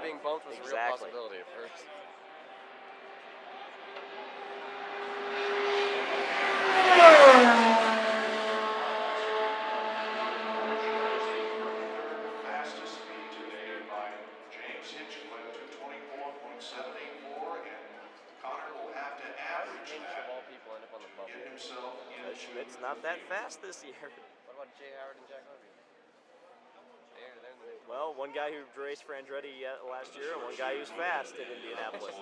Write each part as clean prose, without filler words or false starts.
being bumped was a real possibility at first. Fastest speed today by James Hinchcliffe to 24.784, and Conor will have to average that. Of all people end up on the bubble. Get himself into Schmidt's not that fast this year. What about Jay Howard and Jack Harvey? Well, one guy who raced for Andretti last year, and one guy who's fast at Indianapolis.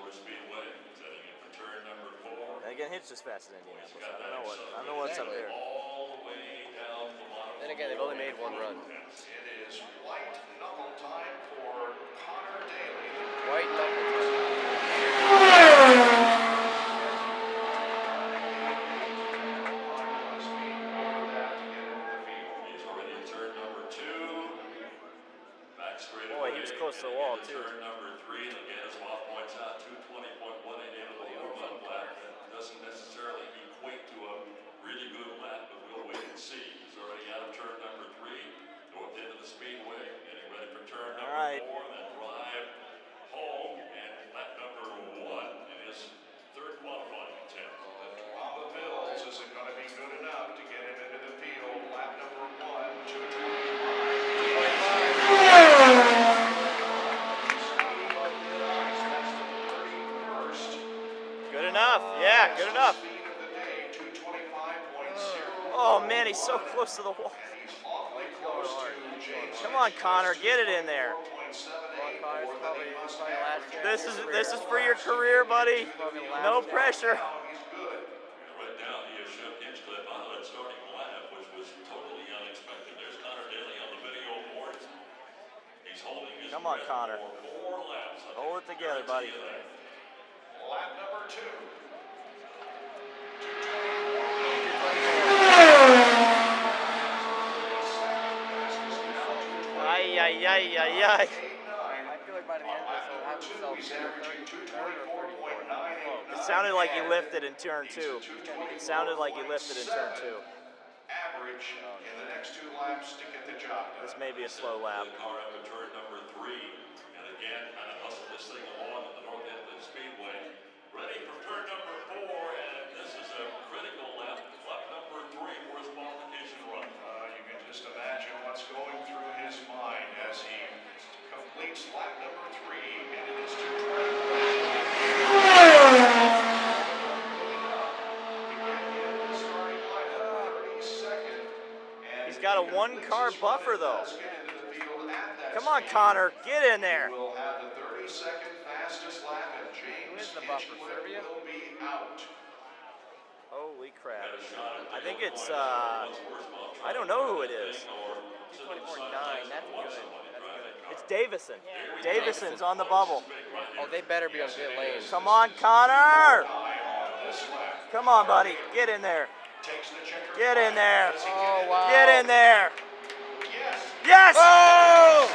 And again, Hitch is fast at Indianapolis. I don't know what's up there. Then again, they've only made one run. It is white knuckle time for Conor Daly. White knuckle time. He's already in turn number 2. Back straight Boy, he was close to the wall, too. Turn number 3, and again, as Bob points out, 220.18 into the warm-up lap. That doesn't necessarily equate to a really good lap, but we'll wait and see. He's already out of turn number 3, north end of the speedway, getting ready for turn number 4, then drive home, and lap number 1 in his third qualifying attempt. Lava Bills isn't going to be good enough to get him into the field. Lap number 1, 225. Good enough. Yeah, good enough. Oh, man, he's so close to the wall. Come on, Conor, get it in there. This is for your career, buddy. No pressure. Right now, he has shoved Hinchcliffe on that starting lap, which was totally unexpected. There's Conor Daly on the video board. He's holding his Come on, breath Conor. for 4 laps. Hold it together, buddy. Lap number 2. Ay, ay, ay, ay, ay. I feel like by the end of this, he'll have himself 33rd or 34th. It sounded like he lifted in turn 2. It sounded like he lifted in turn 2. Average in the next 2 laps to get the job done. This may be a slow lap. Car up to turn number 3, and again, kind of hustle this thing along at the north end of the speedway. Ready for turn number 4, and this is a critical lap. Lap number 3 for his qualification run. You can just imagine what's going through his mind as he completes lap number 3, and it is 225. He's got a 1-car buffer, though. Come on, Conor, get in there. Will have the 32nd fastest lap, and James the buffer, Serbia? will be out. Holy crap. I think it's, I don't know who it is. 224.9, that's good. It's Davison. Davison's on the bubble. Oh, they better be on pit lane. Come on, Conor. Come on, buddy. Get in there. Get in there. Oh, wow. Get in there. Yes. Yes! Oh!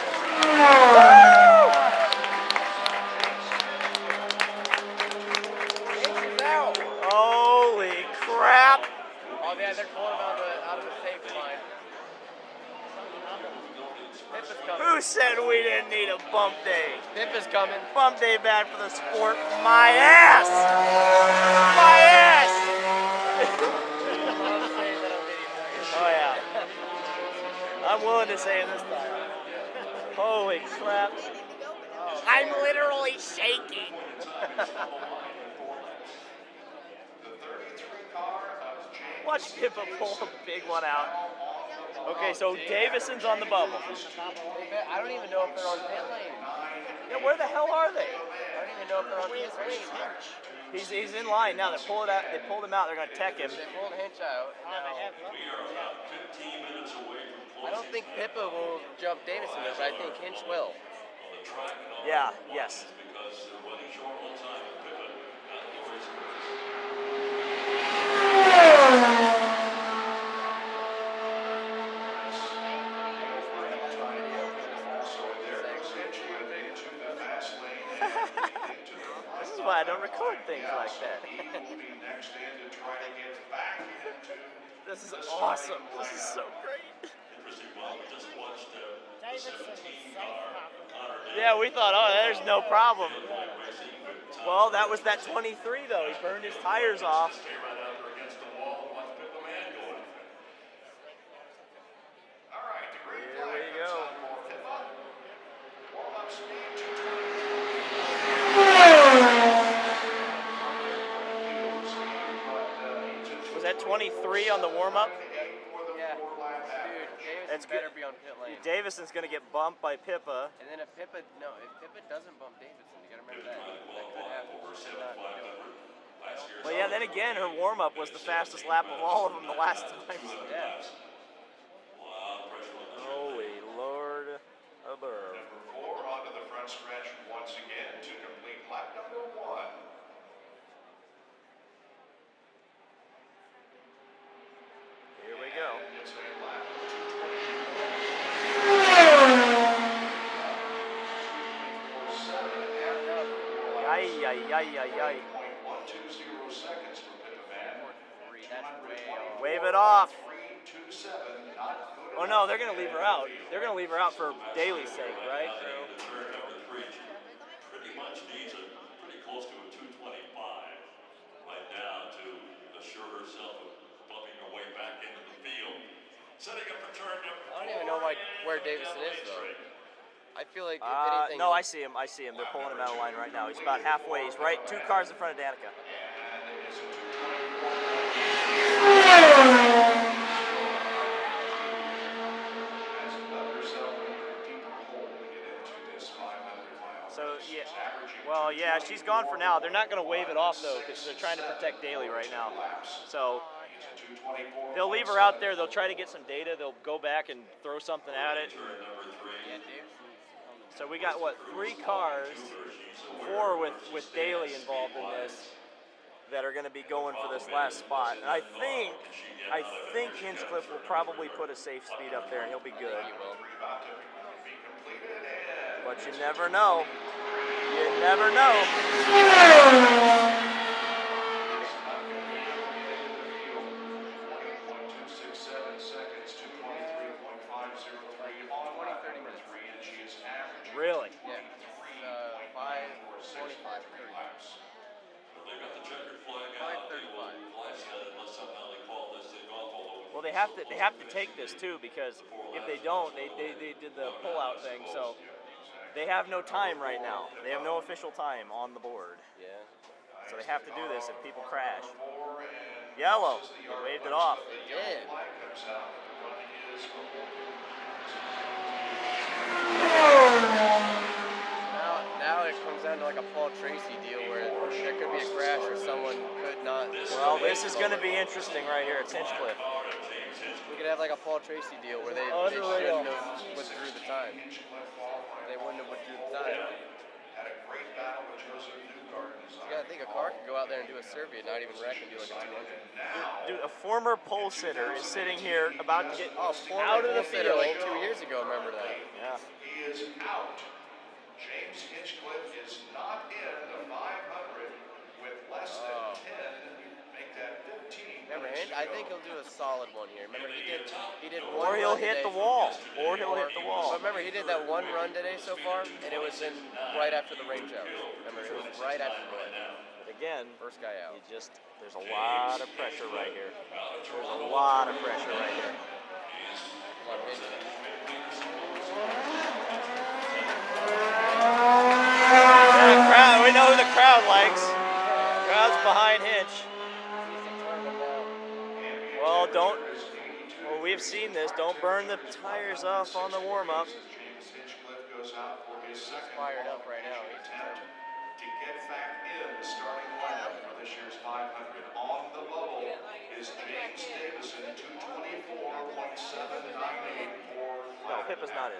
Holy crap. Oh, yeah, they're pulling him out of the safety line. Pippa's coming. Who said we didn't need a bump day? Pippa's coming. Bump day bad for the sport. My ass! My ass! Oh, yeah. I'm willing to say it this time. Holy crap. I'm literally shaking. Watch Pippa pull a big one out. Okay, so Davison's on the bubble. I don't even know if they're on pit lane. Yeah, where the hell are they? I don't even know if they're on pit lane. He's in line now. They pulled him out. They're going to tech him. They pulled Hinch out. I don't think Pippa will jump Davison, but I think Hinch will. Yeah, yes. This is why I don't record things like that. This is awesome. This is so great. Interesting. Well, we just watched 17 car Conor Daly Yeah, we thought, oh, there's no problem. Well, that was that 23 though. He burned his tires off. Stay right out there against the wall and watch Pippa Mann go in. All right, the green Here flag we comes go. out for Pippa. Warm-up speed 220. Was that 23 on the warm-up? Yeah. Dude, Davison That's better good. be on pit lane. Davison's going to get bumped by Pippa. And then if Pippa doesn't bump Davison, you gotta remember that. That could happen. Should not do it. Well, yeah, then again, her warm-up was the fastest lap of all of them the last time. Yeah. Holy Lord above. Number 4 onto the front stretch once again to complete lap number 1. Here we go. And it's a lap of 220. Ay, ay, ay, ay, ay. 0.120 seconds for Pippa Mann. That's way off. Wave it off. 327, not good Oh no, they're going to leave her out. They're going to leave her out for Daly's sake, right? Turn number 3 pretty much needs pretty close to a 225 right now to assure herself of bumping her way back into the field. Setting up for turn number 4. I don't even know where Davison is though. I feel like if anything. No, I see him. I see him. They're pulling him out of line right now. He's about halfway. He's right 2 cars in front of Danica. And it is a 224. Has dug herself into a deeper hole to get into this 500-mile So, race. yeah. She's averaging Well, yeah, she's gone for now. They're not going to wave it off, though, because they're trying to protect Daly right now. So It's a 224. they'll leave her out there. They'll try to get some data. They'll go back and throw something at it. Turn number 3. Yeah, Davison's So we got, what, 3 cars, 4 with Daly involved in this, that are going to be going for this last spot. And I think Hinchcliffe will probably put a safe speed up there, and he'll be good. About to be completed and But you never know. You never know. Really? Yeah. 5:25. They got the checkered flag out. They will flash that unless somehow they call this thing off all over. Well, they have to take this too, because if they don't, they did the pullout thing. So they have no time right now. They have no official time on the board. Yeah. So they have to do this if people crash. Yellow. They waved it off. Yeah. Now it comes down to like a Paul Tracy deal where there could be a crash or someone could not. Well, this is going to be interesting right here at Hinchcliffe. We could have like a Paul Tracy deal where they shouldn't have withdrew the time. They wouldn't have withdrew the time. Had a great battle with Joseph Newgarden. You gotta think a car could go out there and do a survey and not even wreck and do like a 200. Dude, a former pole sitter is sitting here about to get Former out of the pole sitter field. like 2 years ago, remember that? Yeah. He is out. James Hinchcliffe is not in the 500 with less than 10. Make that 15. Remember, I think he'll do a solid one here. Remember, he did one Or he'll run hit today. the wall. Or he'll hit the wall. But remember, he did that one run today so far, and it was in right after the range out. Remember, it was right after the rain. But again, First guy out. there's a lot of pressure right here. There's a lot of pressure right here. Come on, Indy. Yeah, crowd, we know who the crowd likes. Crowd's behind Hinch. Well, we've seen this. Don't burn the tires off on the warm-up. James Hinchcliffe goes out for his second Fired up right now. attempt to get back in the starting lineup for this year's 500. On the bubble is James Davison, 224.798 for No, Pippa's not in.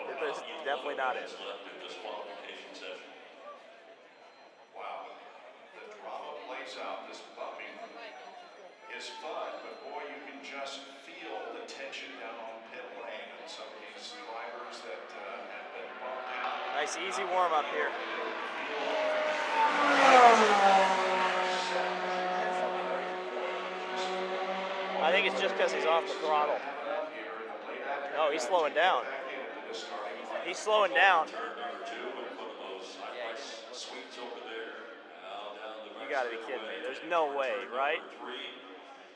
Pippa's definitely not in. Left in disqualification session. Wow. The drama plays out. This bumping is fun, but boy, you can just feel the tension down on pit lane and some of these drivers that have been bumped out. Nice easy warm-up here. I think it's just because he's off the throttle. No, he's slowing down. He's slowing down. Turn number 2 and put those high-price suites over there. Now down the You got to be kidding me. There's no way, right?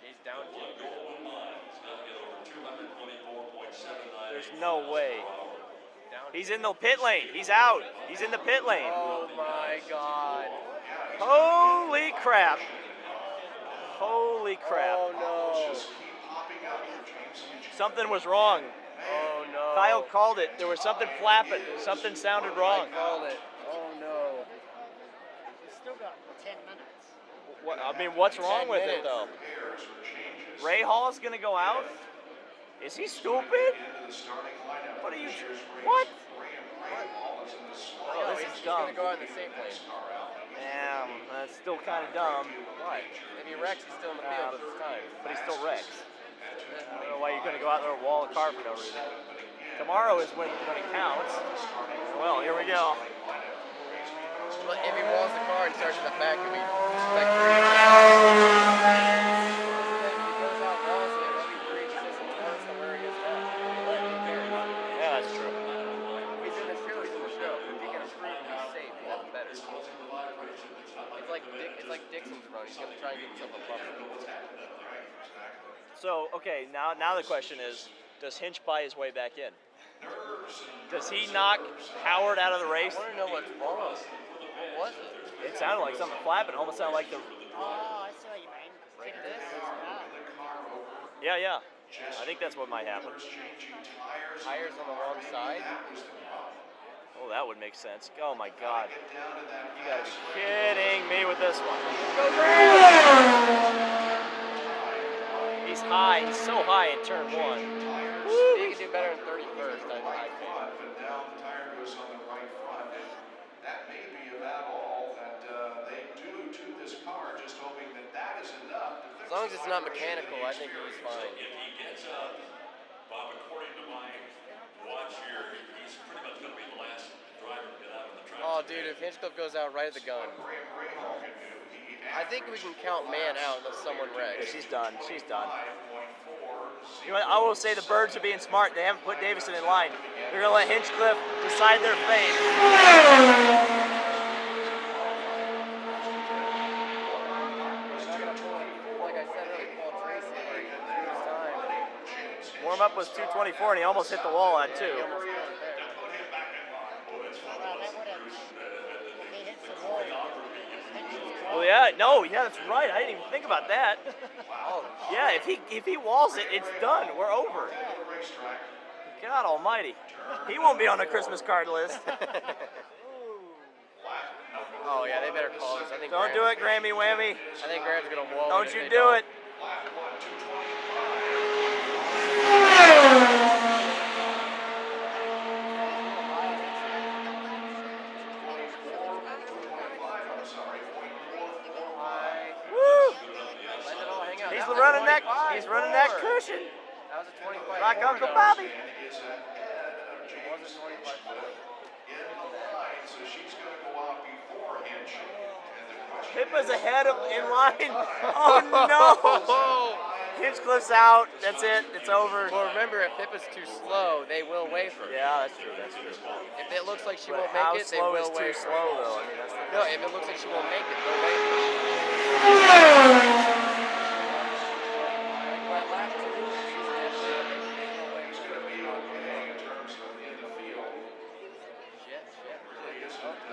He's down to There's no way. down. He's in the pit lane. He's out. He's in the pit lane. Oh my God. Holy crap. Holy crap. Oh no. Something was wrong. Oh no. Kyle called it. There was something flapping. Something sounded wrong. I called it. Oh no. We've still got 10 minutes. What, I mean, what's wrong with it though? Ray Hall's gonna go out? Is he stupid? What are you? What? Oh, this is He's dumb. gonna go out in the safe lane. Damn, that's still kind of dumb. Why? If he wrecks, he's still in the field at this time. But he still wrecks. I don't know why you're gonna go out there and wall a car for no reason. Tomorrow is when it counts. Well, here we go. But if he walls the car and starts in the back, it'll be like 3. Yeah, that's true. He's in the show. He's in the show. If he can improve and be safe, that's better. It's like Dixon's run. He's gonna try and get himself a buffer. So, okay, now the question is, does Hinch buy his way back in? Does he knock Howard out of the race? I want to know what's wrong. What was it? It sounded like something flapping. Almost sounded like the. Oh, I see what you mean. Like this? Yeah. I think that's what might happen. Tires on the wrong side? Oh, that would make sense. Oh my God. You gotta be kidding me with this one. He's high. He's so high in turn 1. He could do better in 31st. I think. But now the tire goes on the right front. And that may be about all that they do to this car, just hoping that that is enough to fix As long as it's not mechanical, I think he's fine. If he gets up, Bob, according to my watch here, he's pretty much going to be the last driver to get out of the track. Oh, dude, if Hinchcliffe goes out right at the gun, I think we can count man out unless someone Yeah, wrecks. she's done. She's done. You know what, I will say the Birds are being smart. They haven't put Davison in line. They're going to let Hinchcliffe decide their fate. Like I said earlier, Paul Tracy, like, his time. Warm-up was 224, and he almost hit the wall at 2. Well, that would have, if he hits the wall, Well, that's right. I didn't even think about that. Yeah, if he walls it, it's done. We're over. God Almighty, he won't be on the Christmas card list. Oh yeah, they better call this. I think. Don't do it, Grammy Whammy. I think Graham's gonna wall. Don't it if you they do don't. it. Woo! Let it all hang out. He's That was a running that. 25 He's running that forward. cushion. That was a 25. Like forward, Uncle though. Bobby. It was a 25 forward. so she's going to go out before Hinch. And the question Pippa's ahead of in line. Oh no! Hinchcliffe's out. That's it. It's over. Well, remember, if Pippa's too slow, they will waver. Yeah, that's true. That's true. If it looks like she But won't how make it, they slow will is too waver. slow, though? I mean, that's the No, if it looks like she won't make it, they'll waver.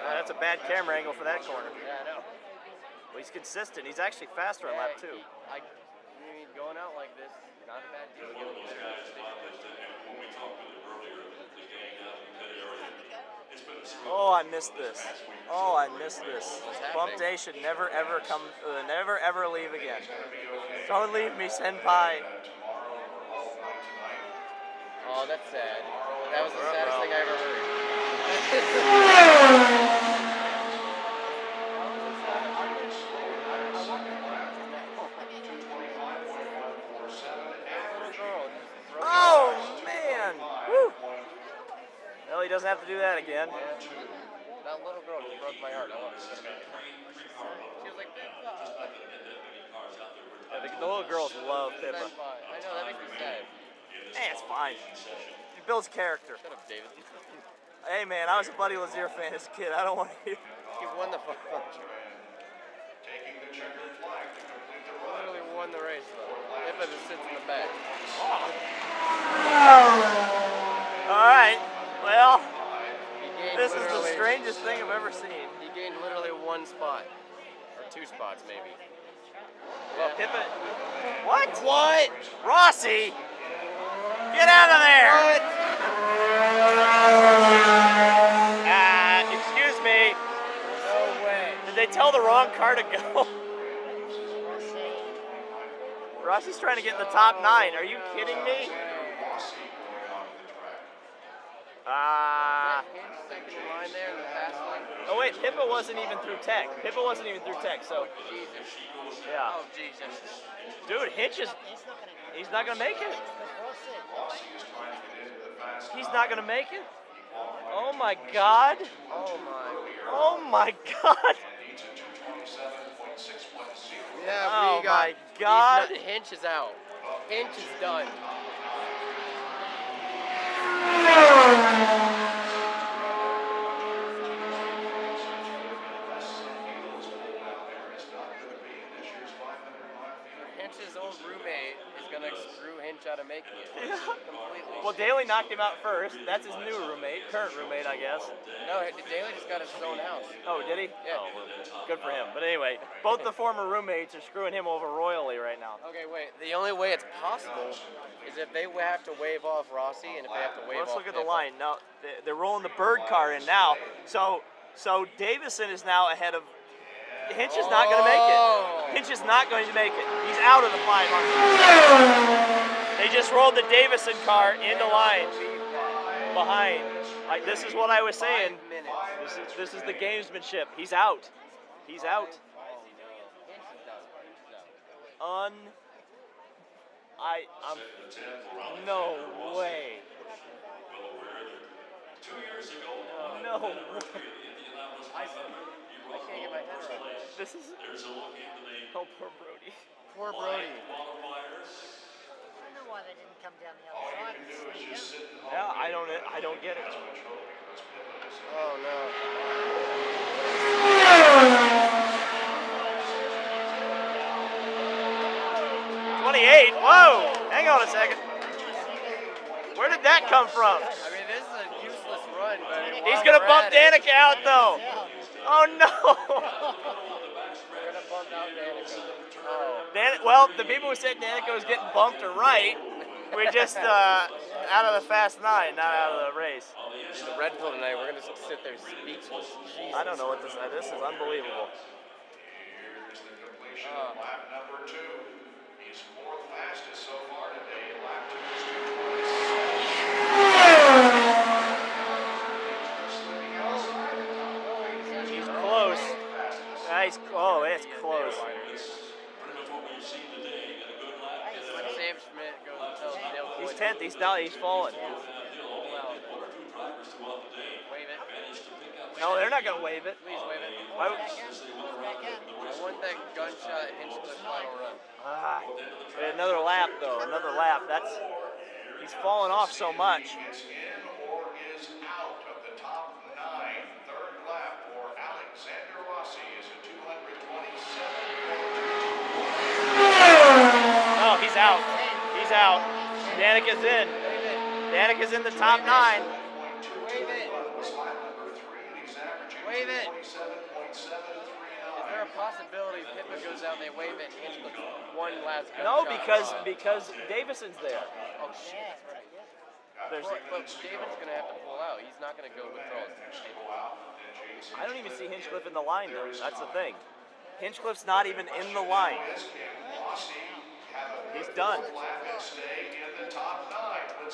That's a bad camera angle for that corner. Yeah, I know. Well, he's consistent. He's actually faster on lap 2. I mean, going out like this, not a bad deal. One of those guys, Bob, that when we talked with him earlier, the gang out in the pit area, it's been a struggle. Oh, I missed this. Oh, I missed this. Bump day should never ever come. Never ever leave again. Don't leave me, senpai. Oh, that's sad. That was the saddest thing I ever heard. Oh man! Woo. Well, he doesn't have to do that again. That little girl just broke my heart. I want to see her. She was like, Yeah, the little girls love Pippa. I know, that makes me sad. Hey, it's fine. He builds character. Shut up, David. Hey man, I was a Buddy Lazier fan as a kid. I don't want to hear. He won the fun. Taking the checkered flag to complete the run. Literally won the race though. Pippa just sits in the back. All right. Well, He gained this is the literally- strangest thing I've ever seen. He gained literally 1 spot. Or 2 spots maybe. Well, Yeah. Pippa. What? What? Rossi! Get out of there! What? Excuse me. No way. Did they tell the wrong car to go? Rossi's trying to get in the top 9. Are you kidding me? Second in line there in the fast lane. Oh wait, Pippa wasn't even through tech. So Jesus. yeah. Oh Jesus. Dude, Hinch is. He's not gonna make it. He's not gonna make it. Oh my God. Oh my. Oh my God. Yeah, Oh we got. my God. Hinch is out. Hinch is done. Hinch's old roommate is gonna screw Hinch out of making it. Completely. Well, Daly knocked him out first. That's his new roommate, current roommate, I guess. No, Daly just got his own house. Oh, did he? Yeah. Oh, well, good for him. But anyway, both the former roommates are screwing him over royally right now. Okay, wait. The only way it's possible is if they have to wave off Rossi and if they have to wave Let's off look at the Pippa. line. Now, they're rolling the bird car in now. So Davison is now ahead of. Hinch is not going to make Oh. it. Hinch is not going to make it. He's out of the 500. They just rolled the Davison car into line behind. Like, this is what I was saying. 5 minutes. This is the gamesmanship. He's out. He's out. I'm no way. No way. I can't get my head around This is. Oh, poor Brody. Poor Brody. I don't know why they didn't come down the other side and sneak in. Yeah, I don't get it. Oh no. 28. Whoa! Hang on a second. Where did that come from? I mean, this is a useless run, but He's gonna bump Danica out though. Oh no! We're gonna bump out Danica. Oh. Well, the people who said Danica was getting bumped are right. We're just out of the Fast 9, not out of the race. In the Red Bull tonight, we're gonna sit there speechless. Jesus. I don't know what this is. This is unbelievable. Here's the completion of lap number 2. He's 4th fastest so far today. Lap 2 is 2:27. He's close. Nice. Oh, it's close. Sam Schmidt goes and tells Dale He's Boyd, 10th. He's down. He's falling. wave it. No, they're not gonna wave it. Please wave it. Why- I want that gunshot Hinchcliffe final run. Another lap though. Another lap. He's falling off so much. Is in or is out of the top 9. 3rd lap for Alexander Rossi is a 227. Oh, he's out. He's out. Danica's in. Danica's in the top 9. Wave it. Wave it. Is there a possibility Pippa goes out and they wave it and Hinchcliffe one last No, gunshot? because Davison's there. Oh shit, that's right. There's, But David's gonna have to pull out. He's not gonna go with Charles. I don't even see Hinchcliffe in the line though. That's the thing. Hinchcliffe's not even in the line. He's done.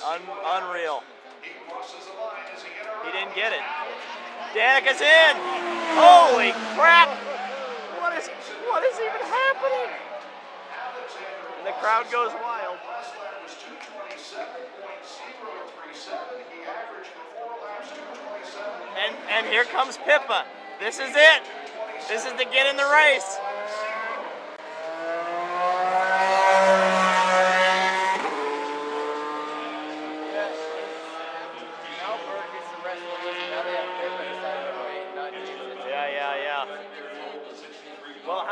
Unreal. He didn't get it. Danica's in. Holy crap! What is even happening? And the crowd goes wild. And here comes Pippa. This is it. This is to get in the race. Albert gets the rest of the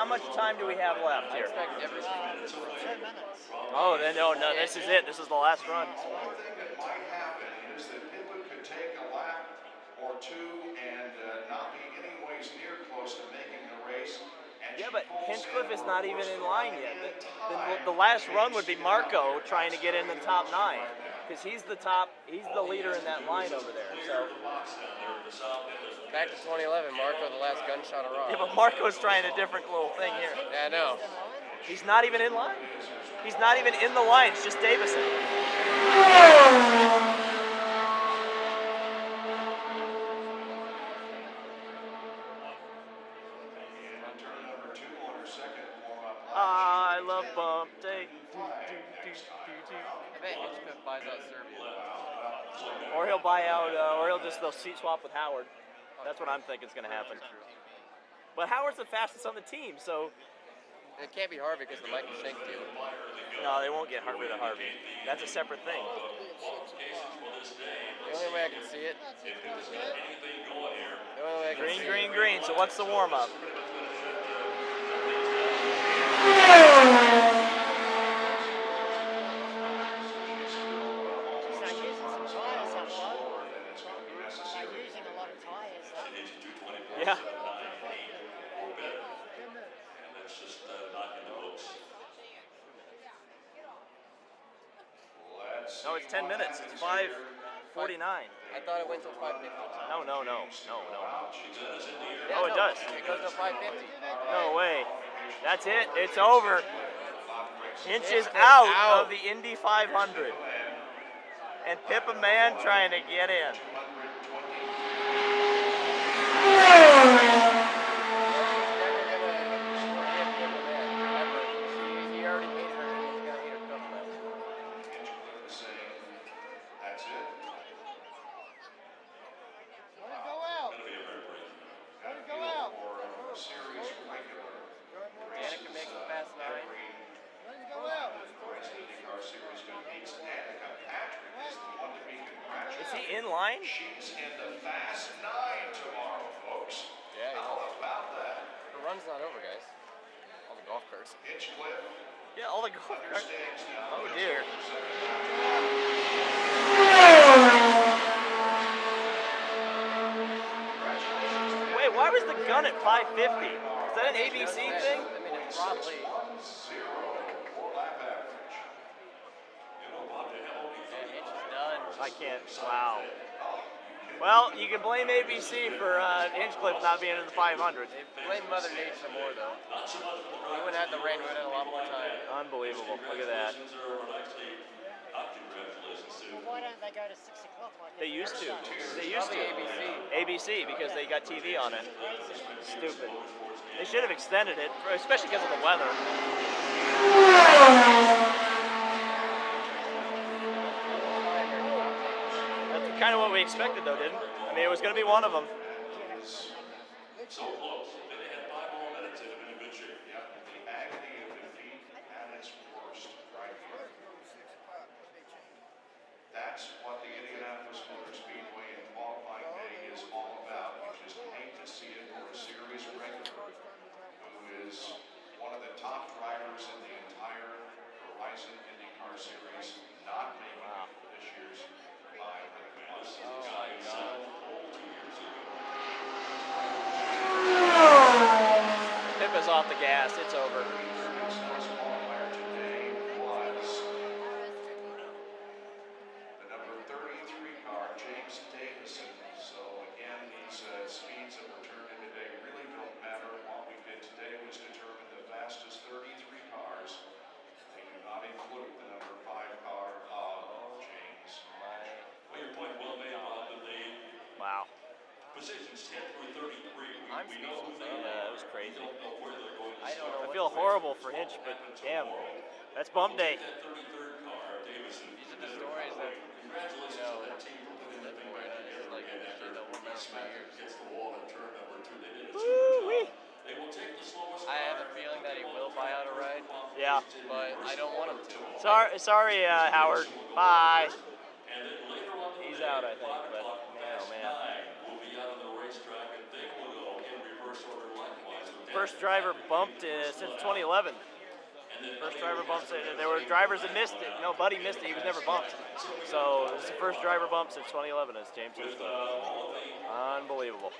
how much time do we have left I here? expect everything. 2 minutes. Oh, then no, this is it. This is the last run. One thing that might happen is that Pippa could take a lap or two and not be anyways near close to making the race. And Yeah, she but pulls Hinchcliffe is in not her even in first line line yet. in The time. last run would be James Marco Hinchcliffe trying to get in the top 9, right now. because he's the top. He's the leader in that line over there. So Back to 2011, Marco, the last gunshot of rock. yeah, but Marco's trying a different little thing here. Yeah, I know. He's not even in line. He's not even in the line. It's just Davison. And turn number 2 on her second warm-up lap. I love bump day. I bet Hinchcliffe buys out Serbia. Or he'll buy out, or they'll seat swap with Howard. That's what I'm thinking is going to happen. But Howard's the fastest on the team, so It can't be Harvey because the Michael Shank deal. no, they won't get rid of Harvey. That's a separate thing. The only way I can see it. The only way I can Green, see green, it. green. So what's the warm up? So using some tyres up though. They're using a lot of tyres up. Yeah. No, it's 10 minutes. It's 5:49. I thought it went till 5:50. No. Yeah, Oh, it does. It goes till 5:50. No way. That's it. It's over. Hinch is Hinchcliffe out out. of the Indy 500. And Pippa Mann trying to get in. He already hated her. He's gonna hate her double now. Hinchcliffe is saying, that's it. Let it go out. Let it go out. For a series regular. Danica makes the fast 9. Let it go out. IndyCar Series competes. Danica Patrick is the one to be congratulated. Is he in line? She's in the Fast 9 tomorrow, folks. Yeah, he How is. about that? The run's not over, guys. All the golf carts. Hinchcliffe Yeah, all the golf carts. understands now. Oh dear. Wait, why was the gun at 550? Is that an ABC thing? I mean, it's probably. 4 lap average. And Hinch is done. I can't. Wow. Well, you can blame ABC for Hinchcliffe not being in the 500. They blame Mother Nature more, though. We wouldn't have the rain, we would have had a lot more time. Unbelievable. Look at that. Well, why don't they go to 6 o'clock like They used to. They used to. Probably ABC ABC. because they got TV on it. Stupid. They should have extended it, especially because of the weather. That's kind of what we expected, though, didn't it? I mean, it was going to be one of them. So close. If they had 5 more minutes, they'd have been in good shape. Yep, the agony of defeat at its worst right here. That's what the Indianapolis Motor Speedway and qualifying day is all about. You just hate to see it for a series regular who is one of the top drivers in the entire Horizon IndyCar Series, not making it for this year's 500. This is a guy who signed the pole 2 years ago. Pippa's off the gas. It's over. His first qualifier today was the number 33 car, James Davison. So again, these speeds that were turned in today really don't matter. What we did today was determine the fastest 33 cars. They do not include the number 5 car of James. Well, your point well made, Bob, that they Wow. positions 10 through 33. I'm We know who they speechless. are. Yeah, that was crazy. We don't know where they're going to I don't start. know I feel horrible for Hinch, but damn, that's bump day. That 33rd car, Davison. These are the stories that, Congratulations you know, to that team for putting that thing everywhere back that is together like again shit after that we'll remember for smacked years. against the wall in turn number 2. They did a Woo-wee. super job. They will take the slowest I have car. a feeling that he will buy out a ride, Yeah. but I don't want him to. Sorry, Howard. Bye. And then later on in the He's day, out, I think, 5 but o'clock, man, oh Fast man. 9 will be out on the racetrack, and they will go in reverse order likewise. With first driver bumped since 2011. First driver bumps it. There were drivers that missed it. No, Buddy missed it. He was never bumped. So it's the first driver bump since 2011 as James Hinchcliffe. Unbelievable.